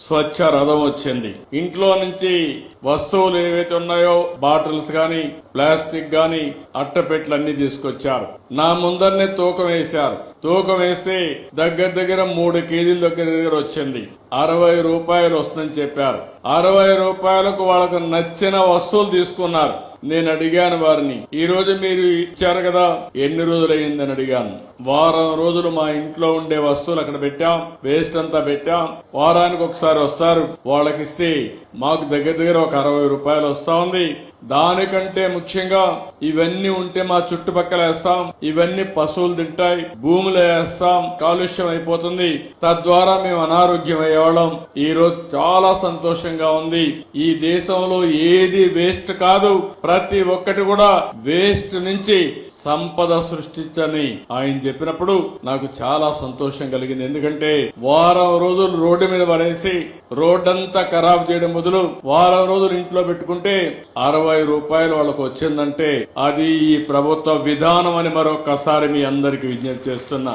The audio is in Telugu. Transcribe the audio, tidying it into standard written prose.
స్వచ్ఛ రథం వచ్చింది. ఇంట్లో నుంచి వస్తువులు ఏవైతే ఉన్నాయో బాటిల్స్ గాని, ప్లాస్టిక్ గాని, అట్టపెట్లన్నీ తీసుకొచ్చారు. నా ముందరనే తూకం వేశారు. తూకం వేస్తే దగ్గర 3 కేజీల దగ్గర వచ్చింది. 60 రూపాయలు వస్తుందని చెప్పారు. 60 రూపాయలకు వాళ్ళకు నచ్చిన వస్తువులు తీసుకున్నారు. నేను అడిగాను వారిని, ఈ రోజు మీరు ఇచ్చారు కదా, ఎన్ని రోజులయ్యిందని అడిగాను. వారం రోజులు మా ఇంట్లో ఉండే వస్తువులు అక్కడ పెట్టాం, వేస్ట్ అంతా పెట్టాం. వారానికి ఒకసారి వస్తారు, వాళ్ళకిస్తే మాకు దగ్గర ఒక 60 రూపాయలు వస్తా ఉంది. దానికంటే ముఖ్యంగా ఇవన్నీ ఉంటే మా చుట్టుపక్కల వేస్తాం, ఇవన్నీ పశువులు తింటాయి, భూములు వేస్తాం, కాలుష్యం అయిపోతుంది, తద్వారా మేము అనారోగ్యం అయ్యేవాళ్ళం. ఈ రోజు చాలా సంతోషంగా ఉంది. ఈ దేశంలో ఏది వేస్ట్ కాదు, ప్రతి ఒక్కటి కూడా వేస్ట్ నుంచి సంపద సృష్టించని ఆయన చెప్పినప్పుడు నాకు చాలా సంతోషం కలిగింది. ఎందుకంటే వారం రోజులు రోడ్డు మీద పడేసి రోడ్డంతా ఖరాబ్ చేయడం బదులు వారం రోజులు ఇంట్లో పెట్టుకుంటే 60 రూపాయలు వాళ్ళకు వచ్చిందంటే అది ఈ ప్రభుత్వ విధానం అని మరొకసారి మీ అందరికీ విజ్ఞప్తి చేస్తున్నా.